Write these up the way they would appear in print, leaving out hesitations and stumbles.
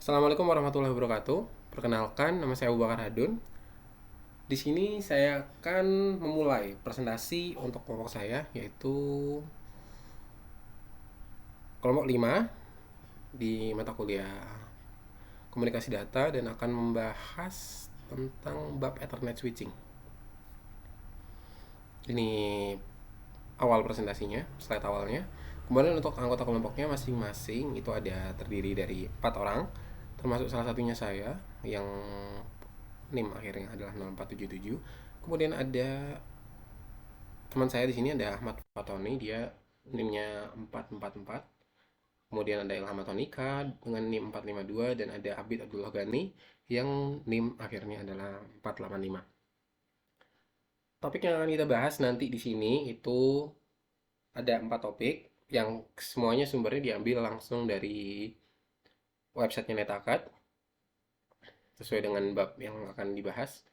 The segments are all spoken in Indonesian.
Assalamualaikum warahmatullahi wabarakatuh. Perkenalkan, nama saya Abu Bakar Hadun. Di sini saya akan memulai presentasi untuk kelompok saya, yaitu kelompok 5 di mata kuliah komunikasi data dan akan membahas tentang bab Ethernet switching. Ini awal presentasinya, slide awalnya. Kemudian untuk anggota kelompoknya masing-masing itu ada terdiri dari 4 orang, termasuk salah satunya saya yang NIM akhirnya adalah 0477. Kemudian ada teman saya di sini, ada Ahmad Fatoni, dia NIM-nya 444. Kemudian ada Ilham Atonika dengan NIM 452 dan ada Abid Abdullah Ghani yang NIM akhirnya adalah 485. Topik yang akan kita bahas nanti di sini itu ada 4 topik yang semuanya sumbernya diambil langsung dari websitenya Netacad sesuai dengan bab yang akan dibahas.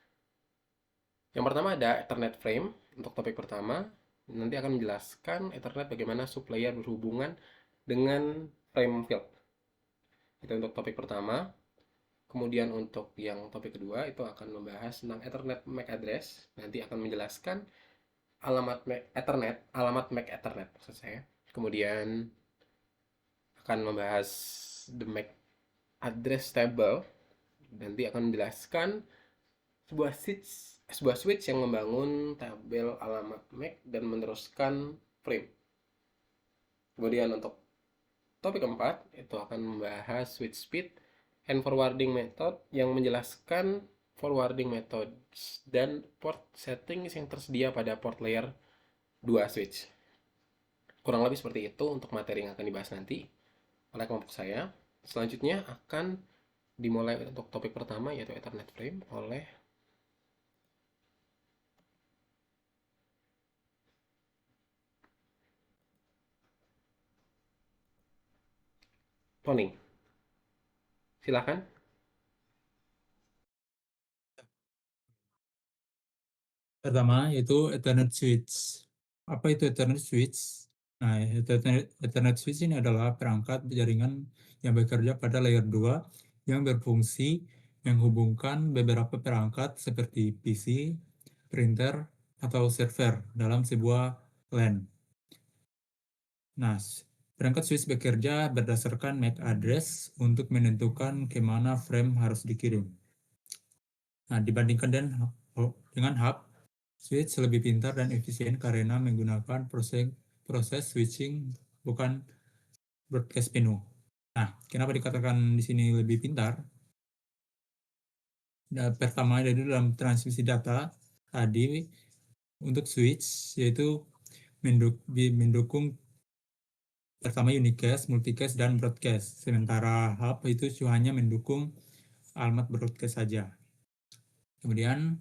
Yang pertama ada Ethernet Frame. Untuk topik pertama, nanti akan menjelaskan Ethernet bagaimana sublayer berhubungan dengan frame field. Itu untuk topik pertama. Kemudian untuk yang topik kedua itu akan membahas tentang Ethernet MAC address. Nanti akan menjelaskan alamat MAC Ethernet, alamat MAC Ethernet maksud saya. Kemudian akan membahas the MAC address table. Nanti akan menjelaskan sebuah switch yang membangun tabel alamat MAC dan meneruskan frame. Kemudian untuk topik keempat itu akan membahas switch speed and forwarding method yang menjelaskan forwarding methods dan port settings yang tersedia pada port layer 2 switch. Kurang lebih seperti itu untuk materi yang akan dibahas nanti oleh kelompok saya. Selanjutnya akan dimulai untuk topik pertama yaitu Ethernet frame oleh Tony. Silakan. Pertama yaitu Ethernet switch. Apa itu Ethernet switch? Nah, Ethernet switch ini adalah perangkat jaringan yang bekerja pada layer 2 yang berfungsi menghubungkan beberapa perangkat seperti PC, printer, atau server dalam sebuah LAN. Nah, perangkat switch bekerja berdasarkan MAC address untuk menentukan kemana frame harus dikirim. Nah, dibandingkan dengan hub, switch lebih pintar dan efisien karena menggunakan proses switching bukan broadcast penuh. Nah, kenapa dikatakan di sini lebih pintar? Nah, pertama yaitu dalam transmisi data tadi untuk switch yaitu mendukung pertama unicast, multicast, dan broadcast. Sementara hub itu hanya mendukung alamat broadcast saja. Kemudian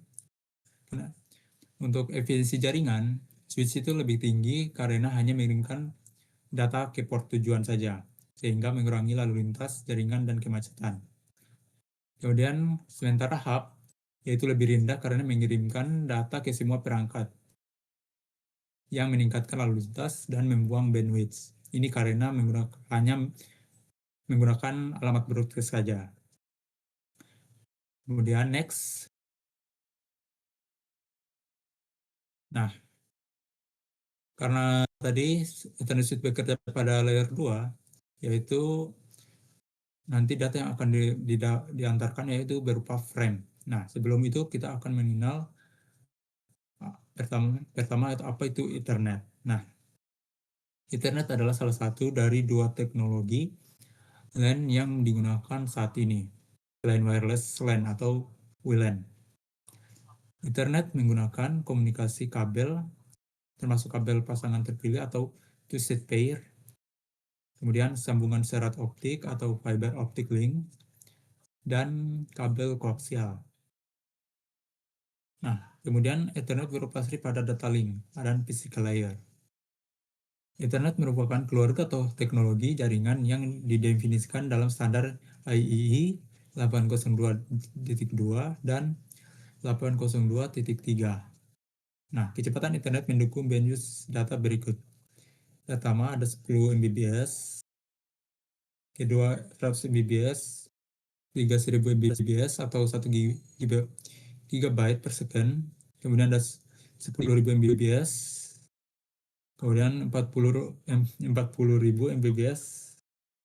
untuk efisiensi jaringan, switch itu lebih tinggi karena hanya mengirimkan data ke port tujuan saja, sehingga mengurangi lalu lintas jaringan dan kemacetan. Kemudian sementara hub, yaitu lebih rendah karena mengirimkan data ke semua perangkat, yang meningkatkan lalu lintas dan membuang bandwidth. Ini karena hanya menggunakan alamat broadcast saja. Kemudian next. Nah, karena tadi Ethernet switch bekerja pada layer 2, yaitu nanti data yang akan diantarkan yaitu berupa frame. Nah, sebelum itu kita akan mengenal pertama apa itu Ethernet. Nah, Ethernet adalah salah satu dari dua teknologi LAN yang digunakan saat ini, selain wireless LAN atau WLAN. Ethernet menggunakan komunikasi kabel, termasuk kabel pasangan terpilih atau two-set pair, kemudian sambungan serat optik atau fiber optic link, dan kabel koaksial. Nah, kemudian Ethernet beroperasi pada data link dan physical layer. Ethernet merupakan keluarga atau teknologi jaringan yang didefinisikan dalam standar IEEE 802.2 dan 802.3. Nah, kecepatan Ethernet mendukung bandwidth data berikut. Pertama ada 10 Mbps, kedua 100 Mbps, 3000 Mbps atau 1 gigabyte per second, kemudian ada 10.000 Mbps, kemudian 40.000 Mbps,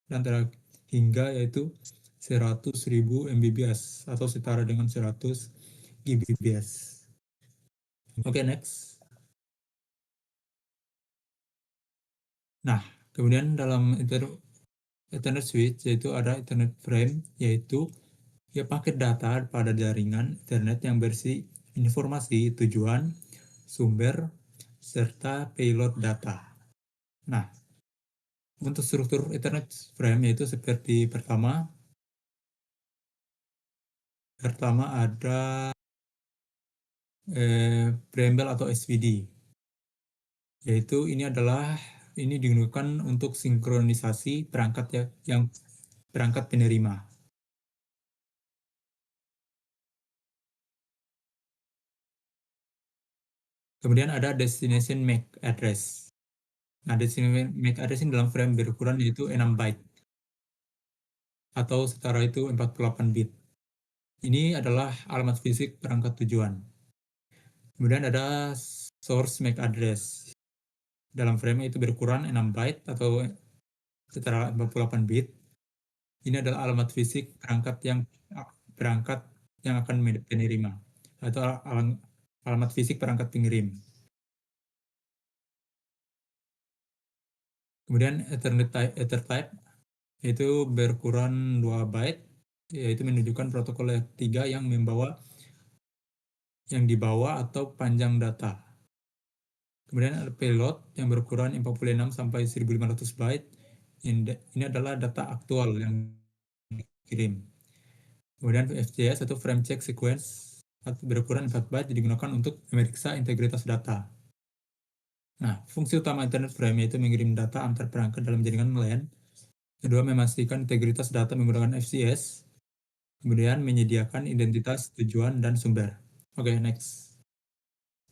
dan hingga yaitu 100.000 Mbps atau setara dengan 100 Gbps. Oke, next. Nah, kemudian dalam Ethernet switch yaitu ada Ethernet frame, yaitu paket data pada jaringan Ethernet yang berisi informasi tujuan, sumber, serta payload data. Nah, untuk struktur Ethernet frame yaitu seperti pertama ada preamble atau SVD, yaitu ini digunakan untuk sinkronisasi perangkat yang perangkat penerima. Kemudian ada destination MAC address. Nah, destination MAC address ini dalam frame berukuran yaitu 6 byte atau setara itu 48 bit. Ini adalah alamat fisik perangkat tujuan. Kemudian ada source MAC address. Dalam frame itu berukuran 6 byte atau setara 48 bit. Ini adalah alamat fisik perangkat yang akan penerima atau alamat fisik perangkat pengirim. Kemudian Ethertype itu berukuran 2 byte, yaitu menunjukkan protokol layer 3 yang dibawa atau panjang data. Kemudian ada payload yang berukuran 46 sampai 1500 byte. Ini adalah data aktual yang dikirim. Kemudian FCS atau frame check sequence berukuran 4 byte digunakan untuk memeriksa integritas data. Nah, fungsi utama Ethernet frame yaitu mengirim data antar perangkat dalam jaringan LAN. Kedua, memastikan integritas data menggunakan FCS. Kemudian menyediakan identitas tujuan dan sumber. Oke, next.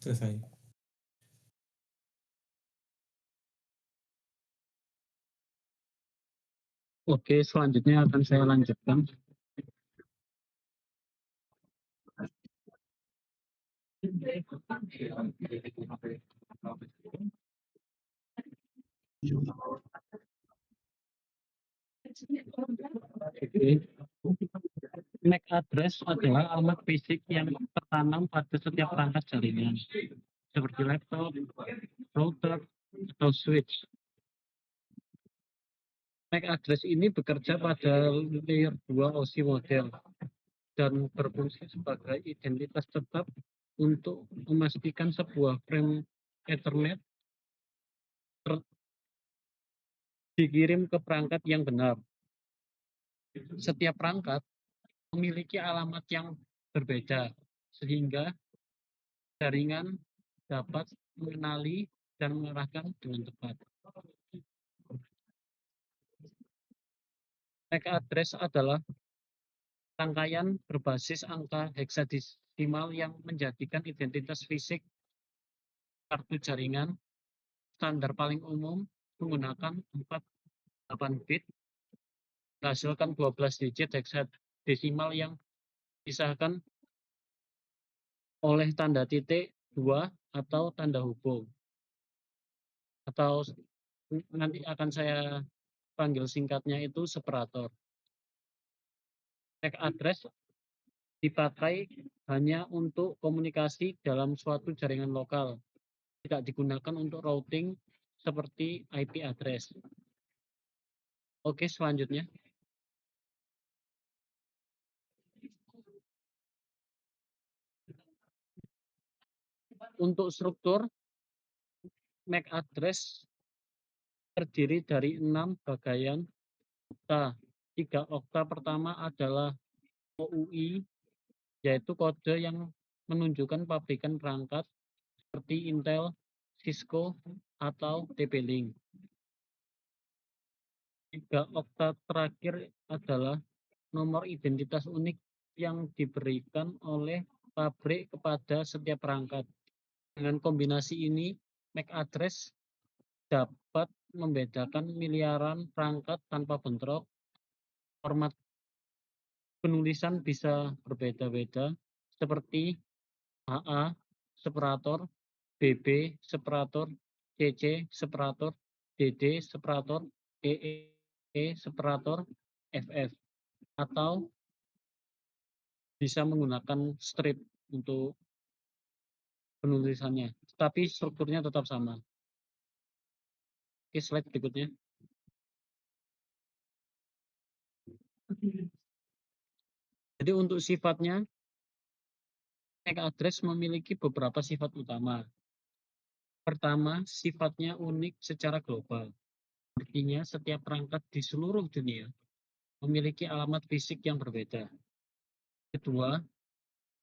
Selesai. Oke, selanjutnya akan saya lanjutkan. MAC address adalah alamat fisik yang tertanam pada setiap perangkat jaringan, seperti laptop, router, atau switch. MAC address ini bekerja pada layer 2 OSI model dan berfungsi sebagai identitas tetap untuk memastikan sebuah frame Ethernet dikirim ke perangkat yang benar. Setiap perangkat memiliki alamat yang berbeda, sehingga jaringan dapat mengenali dan mengarahkan dengan tepat. MAC address adalah rangkaian berbasis angka heksadesimal yang menjadikan identitas fisik kartu jaringan standar paling umum menggunakan 48 bit, menghasilkan 12 digit heksadesimal yang disahkan oleh tanda titik 2 atau tanda hubung. Atau nanti akan saya panggil singkatnya itu separator. MAC address dipakai hanya untuk komunikasi dalam suatu jaringan lokal, tidak digunakan untuk routing seperti IP address. Oke, selanjutnya. Untuk struktur MAC address terdiri dari 6 bagian okta. 3 okta pertama adalah OUI, yaitu kode yang menunjukkan pabrikan perangkat seperti Intel, Cisco, atau TP-Link. 3 okta terakhir adalah nomor identitas unik yang diberikan oleh pabrik kepada setiap perangkat. Dengan kombinasi ini, MAC address dapat membedakan miliaran perangkat tanpa bentrok. Format penulisan bisa berbeda-beda seperti AA separator, BB separator, CC separator, DD separator, EE separator, FF, atau bisa menggunakan strip untuk penulisannya, tapi strukturnya tetap sama. Oke, slide berikutnya. Jadi untuk sifatnya, MAC address memiliki beberapa sifat utama. Pertama, sifatnya unik secara global. Artinya setiap perangkat di seluruh dunia memiliki alamat fisik yang berbeda. Kedua,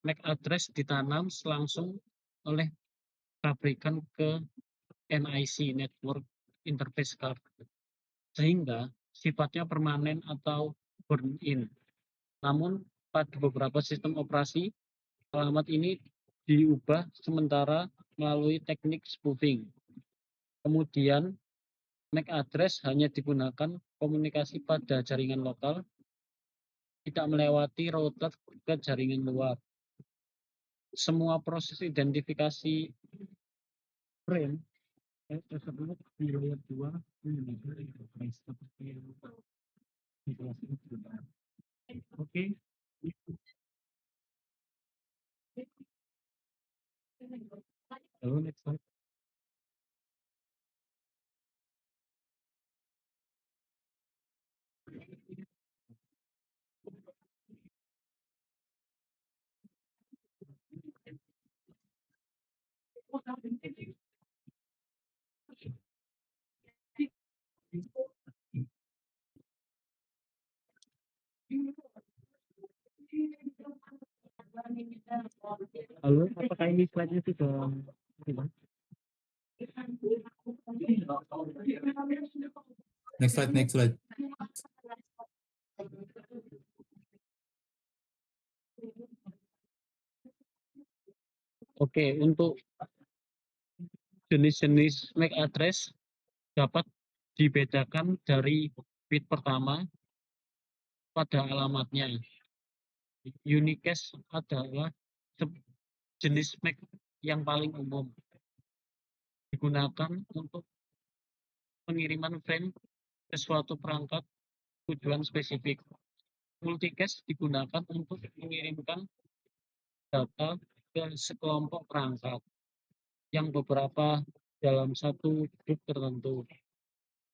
MAC address ditanam langsung oleh pabrikan ke NIC (Network Interface Card), sehingga sifatnya permanen atau burn-in. Namun pada beberapa sistem operasi, alamat ini diubah sementara melalui teknik spoofing. Kemudian MAC address hanya digunakan komunikasi pada jaringan lokal, tidak melewati router ke jaringan luar. Semua proses identifikasi frame tersebut di layer 2 menggunakan interface seperti yang dijelaskan. Oke. Lalu next slide. Lalu apakah ini slide-nya sudah Next slide. Oke, untuk jenis-jenis MAC address dapat dibedakan dari bit pertama pada alamatnya. Unicast adalah jenis MAC yang paling umum, digunakan untuk pengiriman frame ke suatu perangkat tujuan spesifik. Multicast digunakan untuk mengirimkan data ke sekelompok perangkat yang beberapa dalam satu grup tertentu.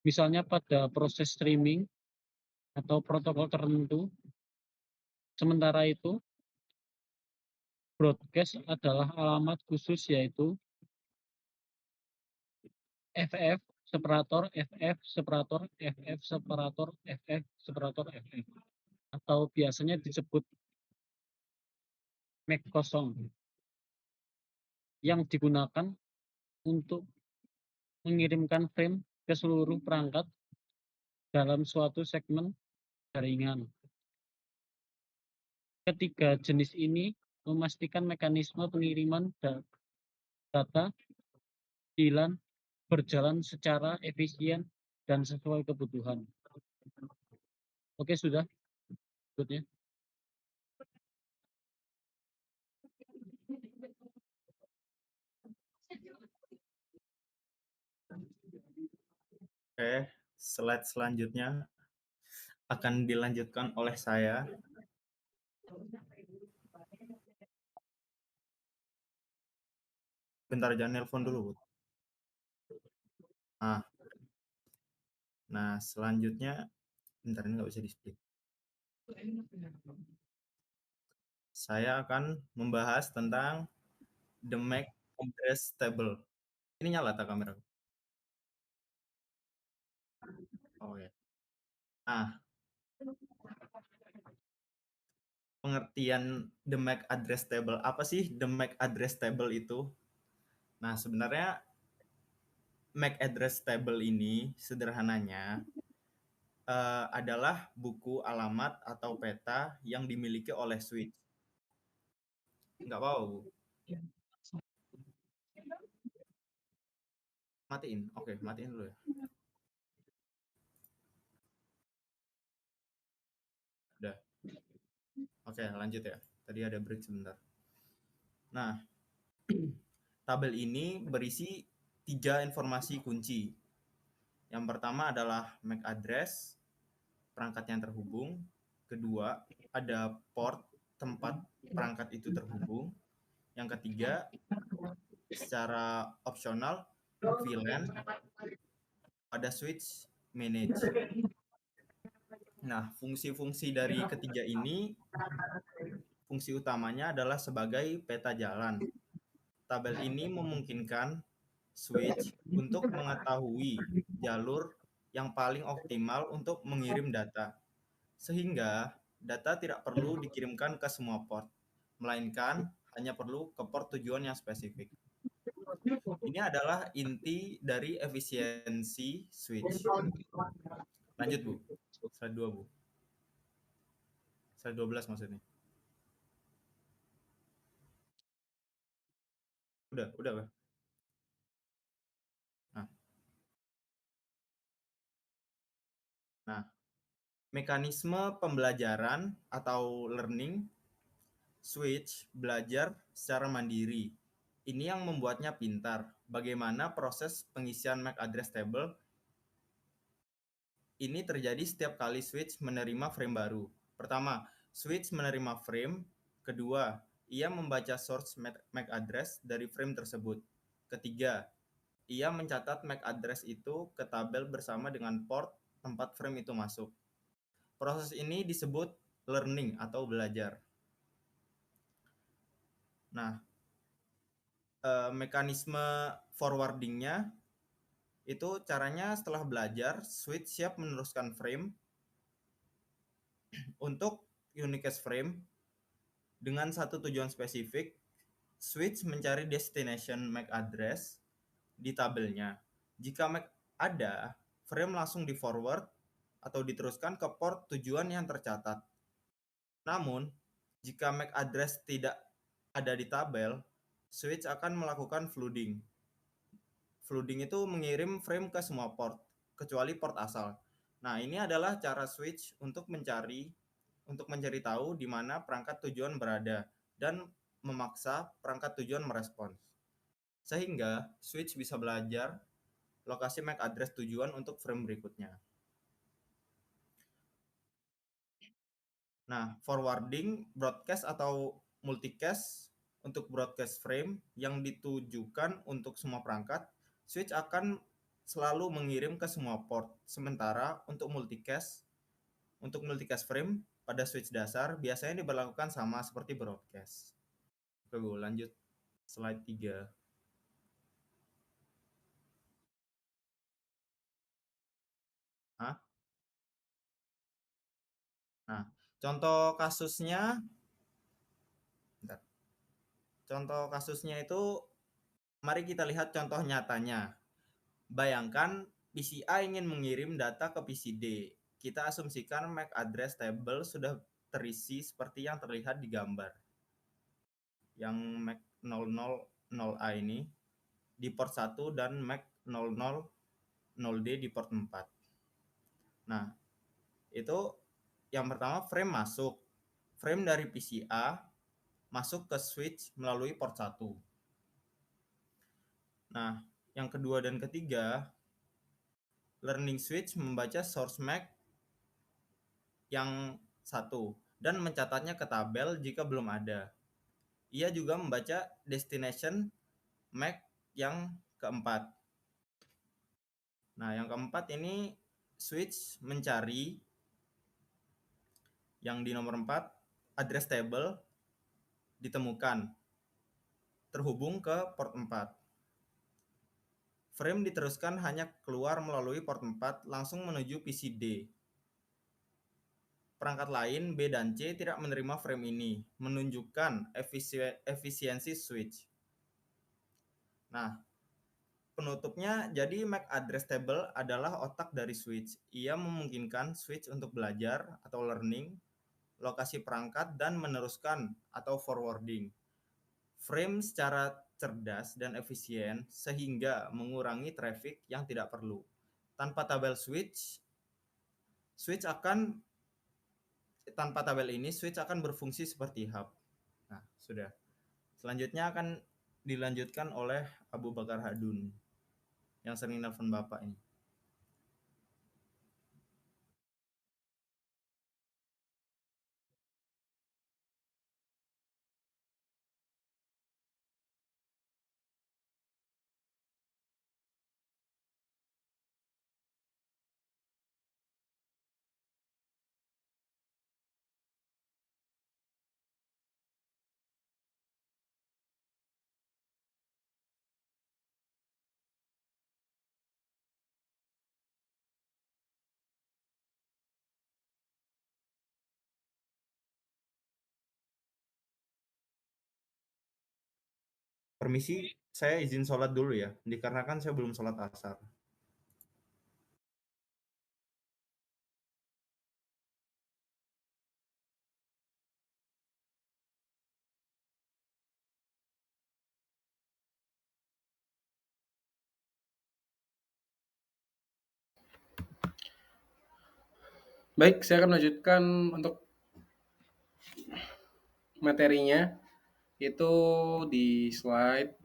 Misalnya pada proses streaming atau protokol tertentu. Sementara itu, broadcast adalah alamat khusus, yaitu FF separator, FF separator, FF separator, FF separator, FF, atau biasanya disebut MAC kosong, yang digunakan untuk mengirimkan frame ke seluruh perangkat dalam suatu segmen jaringan. Ketiga jenis ini memastikan mekanisme pengiriman data berjalan secara efisien dan sesuai kebutuhan. Oke, sudah. Berikutnya. Oke, slide selanjutnya akan dilanjutkan oleh saya. Bentar, jangan nelpon dulu. Nah, selanjutnya, bentar, ini nggak bisa di-split. Saya akan membahas tentang the MAC address table. Ini nyala tak kamera? Oke. Nah, pengertian the MAC address table. Apa sih the MAC address table itu? Nah, sebenarnya MAC address table ini sederhananya adalah buku alamat atau peta yang dimiliki oleh switch. Nggak apa-apa, Bu. Matiin. Oke, matiin dulu ya. Udah. Oke, lanjut ya. Tadi ada break sebentar. Nah, tabel ini berisi 3 informasi kunci. Yang pertama adalah MAC address, perangkat yang terhubung. Kedua, ada port tempat perangkat itu terhubung. Yang ketiga, secara opsional, VLAN pada switch manage. Nah, fungsi-fungsi dari ketiga ini, fungsi utamanya adalah sebagai peta jalan. Tabel ini memungkinkan switch untuk mengetahui jalur yang paling optimal untuk mengirim data, sehingga data tidak perlu dikirimkan ke semua port, melainkan hanya perlu ke port tujuan yang spesifik. Ini adalah inti dari efisiensi switch. Lanjut, Bu. Slide 2, Bu. Slide 12 maksudnya. Udah, Pak. Nah, mekanisme pembelajaran atau learning, switch belajar secara mandiri. Ini yang membuatnya pintar. Bagaimana proses pengisian MAC address table ini terjadi setiap kali switch menerima frame baru. Pertama, switch menerima frame. Kedua, ia membaca source MAC address dari frame tersebut. Ketiga, ia mencatat MAC address itu ke tabel bersama dengan port tempat frame itu masuk. Proses ini disebut learning atau belajar. Nah, mekanisme forwardingnya itu caranya setelah belajar, switch siap meneruskan frame untuk unicast frame dengan satu tujuan spesifik. Switch mencari destination MAC address di tabelnya. Jika MAC ada, frame langsung di forward atau diteruskan ke port tujuan yang tercatat. Namun, jika MAC address tidak ada di tabel, switch akan melakukan flooding. Flooding itu mengirim frame ke semua port, kecuali port asal. Nah, ini adalah cara switch untuk mencari tahu di mana perangkat tujuan berada dan memaksa perangkat tujuan merespons. Sehingga switch bisa belajar lokasi MAC address tujuan untuk frame berikutnya. Nah, forwarding, broadcast atau multicast untuk broadcast frame yang ditujukan untuk semua perangkat, switch akan selalu mengirim ke semua port. Sementara untuk multicast frame pada switch dasar biasanya diberlakukan sama seperti broadcast. Oke, Bu, lanjut slide 3. Hah? Nah, contoh kasusnya itu mari kita lihat contoh nyatanya. Bayangkan PC A ingin mengirim data ke PC D. Kita asumsikan MAC address table sudah terisi seperti yang terlihat di gambar. Yang MAC 000A ini di port 1 dan MAC 000D di port 4. Nah, itu yang pertama frame masuk. Frame dari PC A masuk ke switch melalui port 1. Nah, yang kedua dan ketiga, learning switch membaca source MAC yang 1 dan mencatatnya ke tabel jika belum ada. Ia juga membaca destination MAC yang keempat. Nah, yang keempat ini switch mencari yang di nomor 4 address table ditemukan terhubung ke port 4. Frame diteruskan hanya keluar melalui port 4 langsung menuju PC D. Perangkat lain B dan C tidak menerima frame ini, menunjukkan efisiensi switch. Nah, penutupnya, jadi MAC address table adalah otak dari switch. Ia memungkinkan switch untuk belajar atau learning, lokasi perangkat, dan meneruskan atau forwarding frame secara cerdas dan efisien sehingga mengurangi traffic yang tidak perlu. Tanpa tabel switch akan tanpa tabel ini switch akan berfungsi seperti hub. Nah, sudah. Selanjutnya akan dilanjutkan oleh Abu Bakar Hadun yang sering nelfon Bapak ini. Permisi, saya izin sholat dulu ya, dikarenakan saya belum sholat asar. Baik, saya akan melanjutkan untuk materinya itu di slide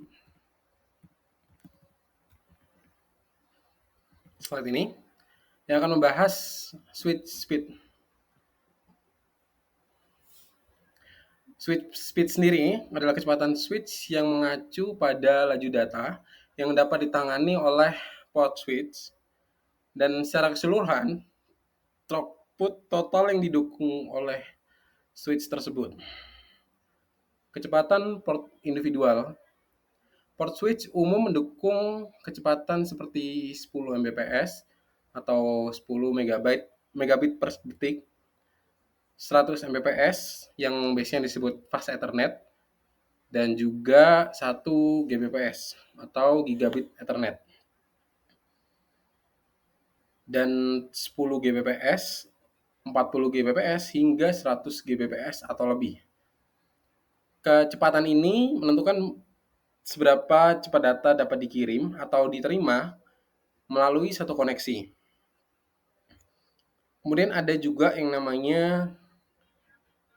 ini yang akan membahas switch speed. Switch speed sendiri adalah kecepatan switch yang mengacu pada laju data yang dapat ditangani oleh port switch, dan secara keseluruhan throughput total yang didukung oleh switch tersebut. Kecepatan port individual. Port switch umum mendukung kecepatan seperti 10 Mbps atau 10 megabit per detik, 100 Mbps yang biasanya disebut fast Ethernet, dan juga 1 Gbps atau gigabit Ethernet. Dan 10 Gbps, 40 Gbps hingga 100 Gbps atau lebih. Kecepatan ini menentukan seberapa cepat data dapat dikirim atau diterima melalui satu koneksi. Kemudian ada juga yang namanya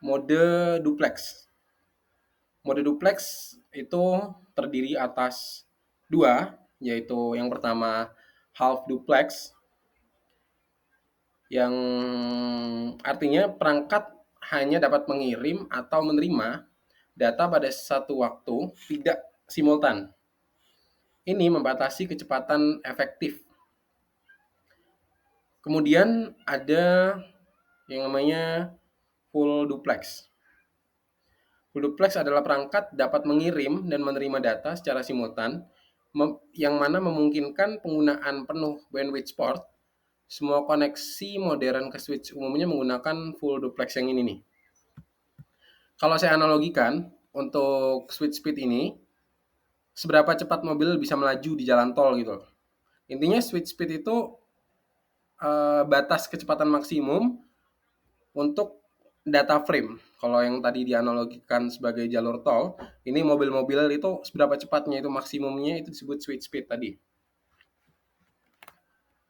mode duplex. Mode duplex itu terdiri atas dua, yaitu yang pertama half duplex, yang artinya perangkat hanya dapat mengirim atau menerima data pada satu waktu, tidak simultan. Ini membatasi kecepatan efektif. Kemudian ada yang namanya full duplex. Full duplex adalah perangkat dapat mengirim dan menerima data secara simultan, yang mana memungkinkan penggunaan penuh bandwidth port. Semua koneksi modern ke switch umumnya menggunakan full duplex yang ini nih. Kalau saya analogikan untuk switch speed ini, seberapa cepat mobil bisa melaju di jalan tol gitu. Intinya switch speed itu batas kecepatan maksimum untuk data frame. Kalau yang tadi dianalogikan sebagai jalur tol, ini mobil-mobil itu seberapa cepatnya itu maksimumnya itu disebut switch speed tadi.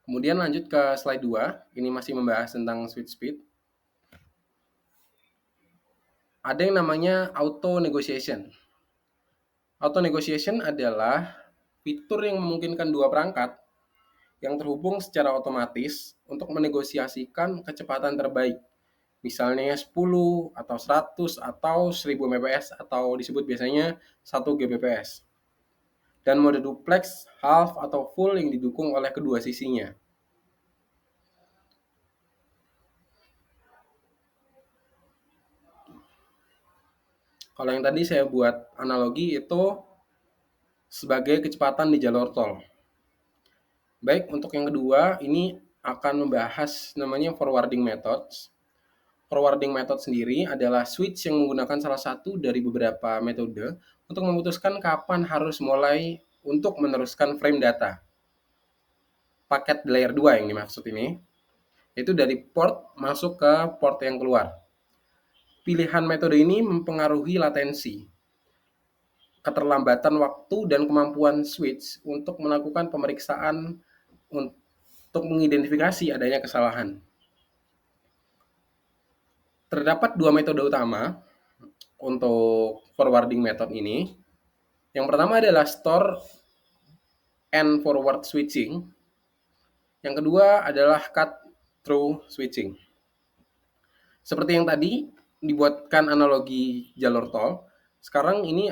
Kemudian lanjut ke slide 2, ini masih membahas tentang switch speed. Ada yang namanya auto negotiation. Auto negotiation adalah fitur yang memungkinkan dua perangkat yang terhubung secara otomatis untuk menegosiasikan kecepatan terbaik. Misalnya 10 atau 100 atau 1000 Mbps atau disebut biasanya 1 Gbps. Dan mode duplex, half atau full yang didukung oleh kedua sisinya. Kalau yang tadi saya buat analogi itu sebagai kecepatan di jalur tol. Baik, untuk yang kedua ini akan membahas namanya forwarding methods. Forwarding method sendiri adalah switch yang menggunakan salah satu dari beberapa metode untuk memutuskan kapan harus mulai untuk meneruskan frame data. Paket layer 2 yang dimaksud ini, itu dari port masuk ke port yang keluar. Pilihan metode ini mempengaruhi latensi, keterlambatan waktu, dan kemampuan switch untuk melakukan pemeriksaan untuk mengidentifikasi adanya kesalahan. Terdapat dua metode utama untuk forwarding method ini. Yang pertama adalah store and forward switching. Yang kedua adalah cut through switching. Seperti yang tadi dibuatkan analogi jalur tol, sekarang ini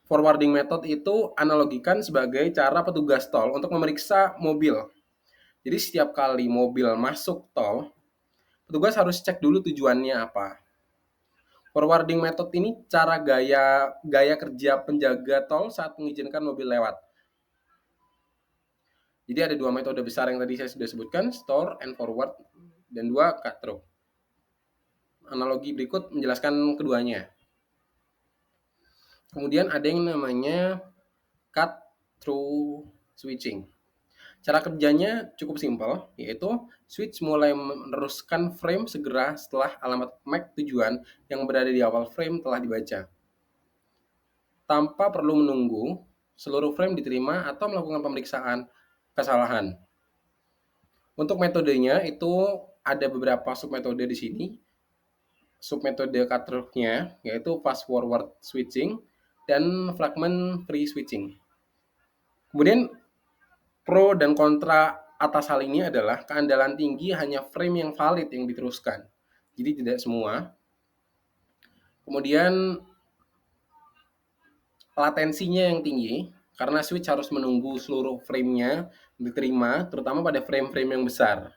forwarding method itu analogikan sebagai cara petugas tol untuk memeriksa mobil. Jadi setiap kali mobil masuk tol, petugas harus cek dulu tujuannya apa. Forwarding method ini cara gaya kerja penjaga tol saat mengizinkan mobil lewat. Jadi ada dua metode besar yang tadi saya sudah sebutkan, store and forward, dan dua cut through. Analogi berikut menjelaskan keduanya. Kemudian ada yang namanya cut through switching. Cara kerjanya cukup simpel, yaitu switch mulai meneruskan frame segera setelah alamat MAC tujuan yang berada di awal frame telah dibaca. Tanpa perlu menunggu seluruh frame diterima atau melakukan pemeriksaan kesalahan. Untuk metodenya itu ada beberapa submetode di sini. Submetode cut through-nya yaitu fast forward switching dan fragment free switching. Kemudian pro dan kontra atas hal ini adalah keandalan tinggi hanya frame yang valid yang diteruskan. Jadi tidak semua. Kemudian latensinya yang tinggi karena switch harus menunggu seluruh frame-nya diterima, terutama pada frame-frame yang besar.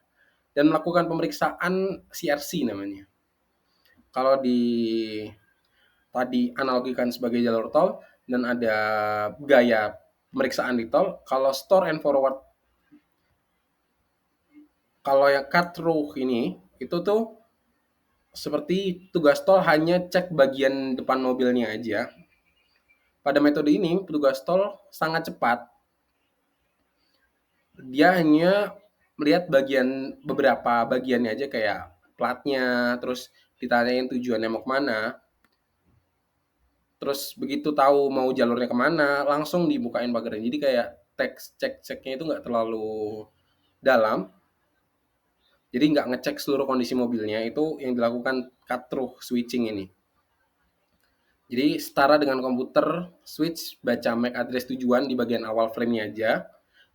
Dan melakukan pemeriksaan CRC namanya. Kalau tadi analogikan sebagai jalur tol dan ada gaya pemeriksaan di tol, kalau store and forward, kalau yang cut through ini itu tuh seperti tugas tol hanya cek bagian depan mobilnya aja. Pada metode ini petugas tol sangat cepat. Dia hanya melihat beberapa bagiannya aja kayak platnya, terus ditanyain tujuannya mau kemana. Terus begitu tahu mau jalurnya kemana, langsung dibukain pagarnya. Jadi kayak teks cek-ceknya itu nggak terlalu dalam. Jadi nggak ngecek seluruh kondisi mobilnya, itu yang dilakukan cut through switching ini. Jadi setara dengan komputer, switch baca MAC address tujuan di bagian awal frame-nya aja,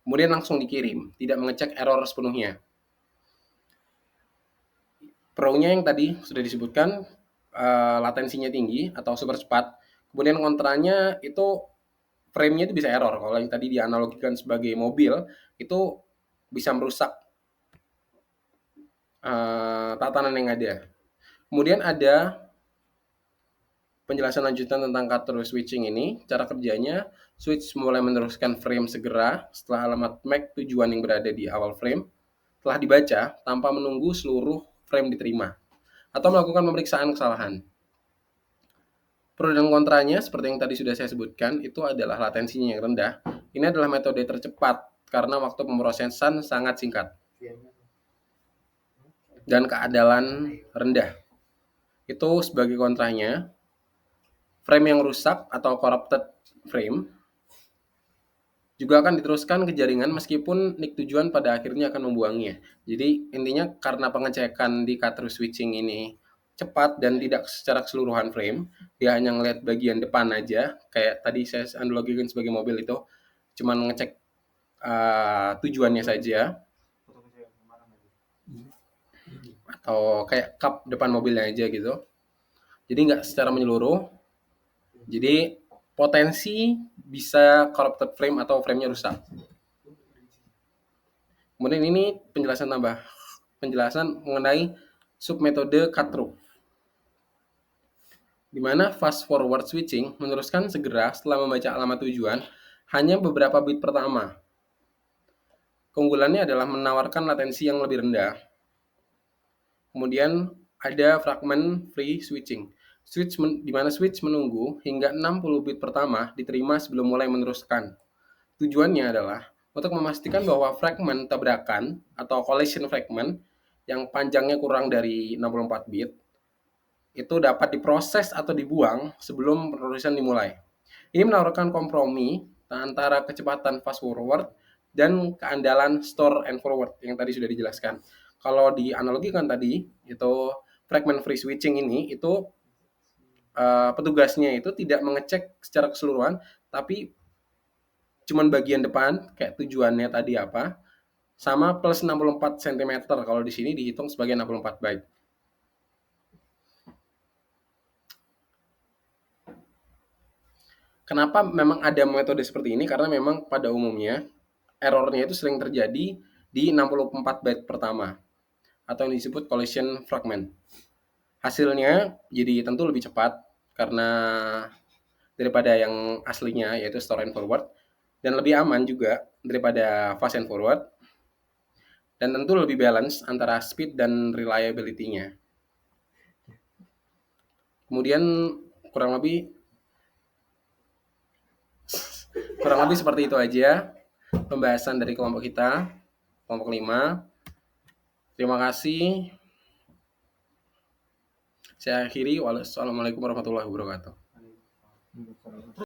kemudian langsung dikirim, tidak mengecek error sepenuhnya. Pro-nya yang tadi sudah disebutkan, latensinya tinggi atau super cepat. Kemudian kontranya itu frame-nya itu bisa error. Kalau yang tadi dianalogikan sebagai mobil, itu bisa merusak tatanan yang ada. Kemudian ada penjelasan lanjutan tentang cut through switching ini. Cara kerjanya, switch mulai meneruskan frame segera setelah alamat MAC tujuan yang berada di awal frame telah dibaca tanpa menunggu seluruh frame diterima atau melakukan pemeriksaan kesalahan. Pro dan kontranya seperti yang tadi sudah saya sebutkan itu adalah latensinya yang rendah. Ini adalah metode tercepat karena waktu pemrosesan sangat singkat dan keandalan rendah. Itu sebagai kontranya, frame yang rusak atau corrupted frame juga akan diteruskan ke jaringan meskipun NIC tujuan pada akhirnya akan membuangnya. Jadi intinya karena pengecekan di cut through switching ini cepat dan tidak secara keseluruhan frame, dia hanya ngelihat bagian depan aja, kayak tadi saya analogikan sebagai mobil itu, cuman ngecek tujuannya saja, atau kayak kap depan mobilnya aja gitu. Jadi nggak secara menyeluruh. Jadi potensi bisa corrupted frame atau frame-nya rusak. Kemudian ini penjelasan mengenai submetode cut through, di mana fast forward switching meneruskan segera setelah membaca alamat tujuan hanya beberapa bit pertama. Keunggulannya adalah menawarkan latensi yang lebih rendah. Kemudian ada fragment free switching, di mana switch menunggu hingga 60 bit pertama diterima sebelum mulai meneruskan. Tujuannya adalah untuk memastikan bahwa fragmen tabrakan atau collision fragment yang panjangnya kurang dari 64 bit itu dapat diproses atau dibuang sebelum penulisan dimulai. Ini menawarkan kompromi antara kecepatan fast forward dan keandalan store and forward yang tadi sudah dijelaskan. Kalau dianalogikan tadi, itu fragment free switching ini itu petugasnya itu tidak mengecek secara keseluruhan, tapi cuman bagian depan kayak tujuannya tadi apa, sama plus 64 cm kalau di sini dihitung sebagai 64 byte. Kenapa memang ada metode seperti ini? Karena memang pada umumnya errornya itu sering terjadi di 64 byte pertama atau yang disebut collision fragment. Hasilnya jadi tentu lebih cepat karena daripada yang aslinya yaitu store and forward, dan lebih aman juga daripada fast and forward, dan tentu lebih balance antara speed dan reliability-nya. Kemudian kurang lebih seperti itu aja pembahasan dari kelompok kita, kelompok 5. Terima kasih. Saya akhiri. Wassalamualaikum warahmatullahi wabarakatuh.